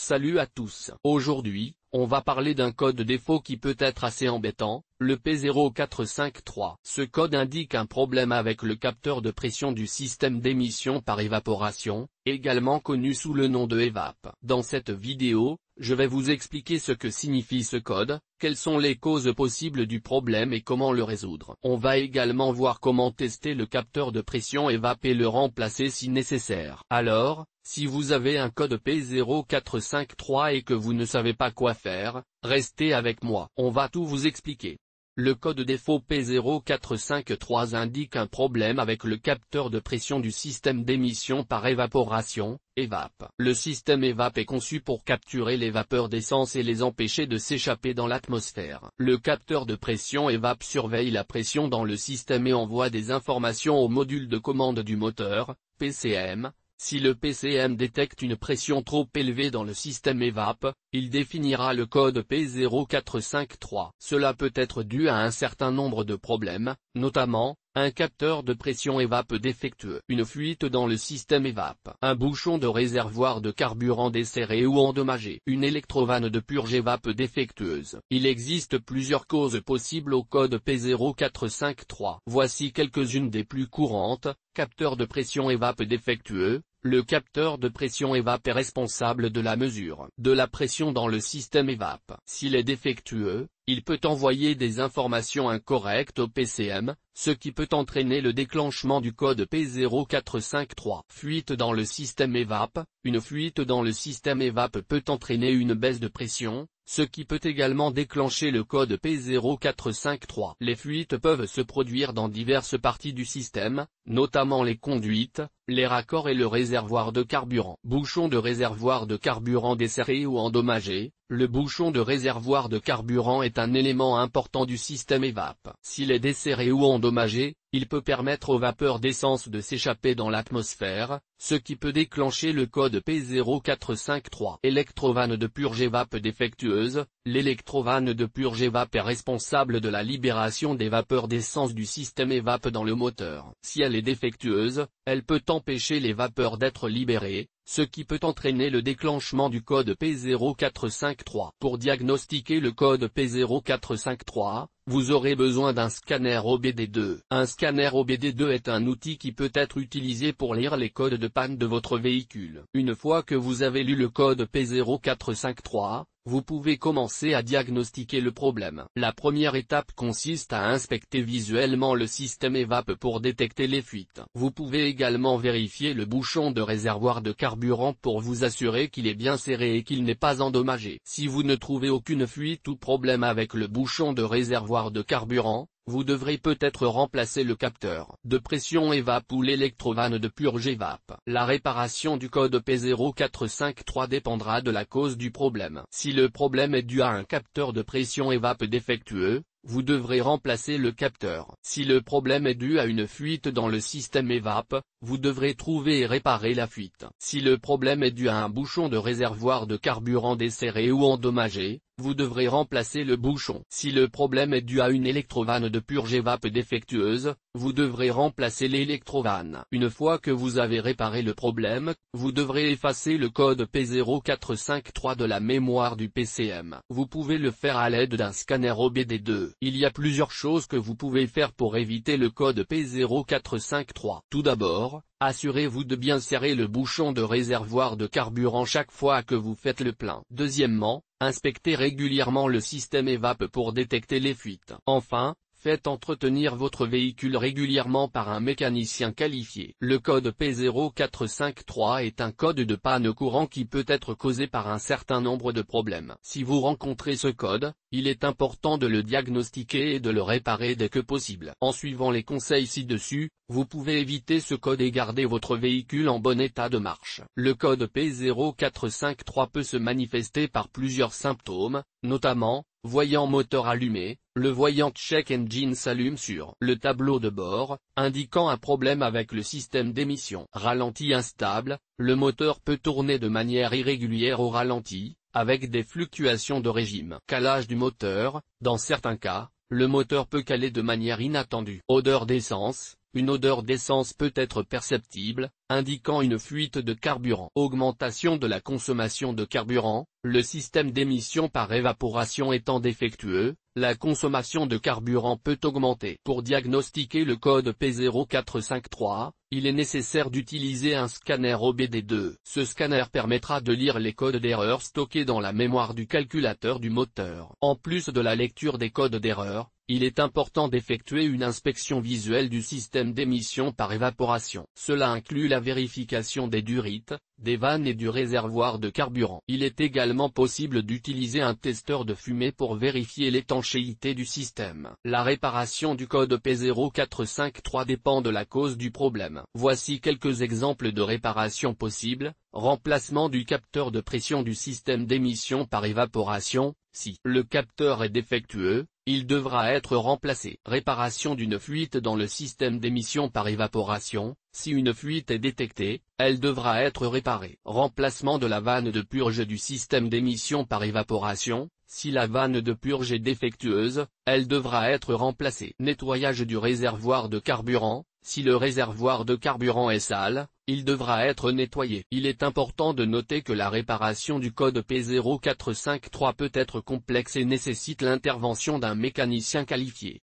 Salut à tous. Aujourd'hui, on va parler d'un code défaut qui peut être assez embêtant, le P0453. Ce code indique un problème avec le capteur de pression du système d'émission par évaporation, également connu sous le nom de EVAP. Dans cette vidéo, je vais vous expliquer ce que signifie ce code, quelles sont les causes possibles du problème et comment le résoudre. On va également voir comment tester le capteur de pression EVAP et le remplacer si nécessaire. Alors, si vous avez un code P0453 et que vous ne savez pas quoi faire, restez avec moi. On va tout vous expliquer. Le code défaut P0453 indique un problème avec le capteur de pression du système d'émission par évaporation, EVAP. Le système EVAP est conçu pour capturer les vapeurs d'essence et les empêcher de s'échapper dans l'atmosphère. Le capteur de pression EVAP surveille la pression dans le système et envoie des informations au module de commande du moteur, PCM. Si le PCM détecte une pression trop élevée dans le système EVAP, il définira le code P0453. Cela peut être dû à un certain nombre de problèmes, notamment, un capteur de pression EVAP défectueux, une fuite dans le système EVAP, un bouchon de réservoir de carburant desserré ou endommagé, une électrovanne de purge EVAP défectueuse. Il existe plusieurs causes possibles au code P0453. Voici quelques-unes des plus courantes. Capteur de pression EVAP défectueux. Le capteur de pression EVAP est responsable de la mesure de la pression dans le système EVAP. S'il est défectueux, il peut envoyer des informations incorrectes au PCM, ce qui peut entraîner le déclenchement du code P0453. Fuite dans le système EVAP. Une fuite dans le système EVAP peut entraîner une baisse de pression, ce qui peut également déclencher le code P0453. Les fuites peuvent se produire dans diverses parties du système, notamment les conduites, les raccords et le réservoir de carburant. Bouchon de réservoir de carburant desserré ou endommagé. Le bouchon de réservoir de carburant est un élément important du système EVAP. S'il est desserré ou endommagé, il peut permettre aux vapeurs d'essence de s'échapper dans l'atmosphère, ce qui peut déclencher le code P0453. Électrovanne de purge EVAP défectueuse. L'électrovanne de purge EVAP est responsable de la libération des vapeurs d'essence du système EVAP dans le moteur. Si elle est défectueuse, elle peut empêcher les vapeurs d'être libérées, ce qui peut entraîner le déclenchement du code P0453. Pour diagnostiquer le code P0453, vous aurez besoin d'un scanner OBD2. Un scanner OBD2 est un outil qui peut être utilisé pour lire les codes de panne de votre véhicule. Une fois que vous avez lu le code P0453, vous pouvez commencer à diagnostiquer le problème. La première étape consiste à inspecter visuellement le système EVAP pour détecter les fuites. Vous pouvez également vérifier le bouchon de réservoir de carburant pour vous assurer qu'il est bien serré et qu'il n'est pas endommagé. Si vous ne trouvez aucune fuite ou problème avec le bouchon de réservoir de carburant, vous devrez peut-être remplacer le capteur de pression EVAP ou l'électrovanne de purge EVAP. La réparation du code P0453 dépendra de la cause du problème. Si le problème est dû à un capteur de pression EVAP défectueux, vous devrez remplacer le capteur. Si le problème est dû à une fuite dans le système EVAP, vous devrez trouver et réparer la fuite. Si le problème est dû à un bouchon de réservoir de carburant desserré ou endommagé, vous devrez remplacer le bouchon. Si le problème est dû à une électrovanne de purge EVAP défectueuse, vous devrez remplacer l'électrovanne. Une fois que vous avez réparé le problème, vous devrez effacer le code P0453 de la mémoire du PCM. Vous pouvez le faire à l'aide d'un scanner OBD2. Il y a plusieurs choses que vous pouvez faire pour éviter le code P0453. Tout d'abord, assurez-vous de bien serrer le bouchon de réservoir de carburant chaque fois que vous faites le plein. Deuxièmement, inspectez régulièrement le système EVAP pour détecter les fuites. Enfin, faites entretenir votre véhicule régulièrement par un mécanicien qualifié. Le code P0453 est un code de panne courant qui peut être causé par un certain nombre de problèmes. Si vous rencontrez ce code, il est important de le diagnostiquer et de le réparer dès que possible. En suivant les conseils ci-dessus, vous pouvez éviter ce code et garder votre véhicule en bon état de marche. Le code P0453 peut se manifester par plusieurs symptômes, notamment, voyant moteur allumé, le voyant check engine s'allume sur le tableau de bord, indiquant un problème avec le système d'émission. Ralenti instable, le moteur peut tourner de manière irrégulière au ralenti, avec des fluctuations de régime. Calage du moteur, dans certains cas, le moteur peut caler de manière inattendue. Odeur d'essence, une odeur d'essence peut être perceptible, indiquant une fuite de carburant. Augmentation de la consommation de carburant, le système d'émission par évaporation étant défectueux, la consommation de carburant peut augmenter. Pour diagnostiquer le code P0453, il est nécessaire d'utiliser un scanner OBD2. Ce scanner permettra de lire les codes d'erreur stockés dans la mémoire du calculateur du moteur. En plus de la lecture des codes d'erreur, il est important d'effectuer une inspection visuelle du système d'émission par évaporation. Cela inclut la vérification des durites, des vannes et du réservoir de carburant. Il est également possible d'utiliser un testeur de fumée pour vérifier l'étanchéité du système. La réparation du code P0453 dépend de la cause du problème. Voici quelques exemples de réparations possibles. Remplacement du capteur de pression du système d'émission par évaporation. Si le capteur est défectueux, il devra être remplacé. Réparation d'une fuite dans le système d'émission par évaporation. Si une fuite est détectée, elle devra être réparée. Remplacement de la vanne de purge du système d'émission par évaporation. Si la vanne de purge est défectueuse, elle devra être remplacée. Nettoyage du réservoir de carburant. Si le réservoir de carburant est sale, il devra être nettoyé. Il est important de noter que la réparation du code P0453 peut être complexe et nécessite l'intervention d'un mécanicien qualifié.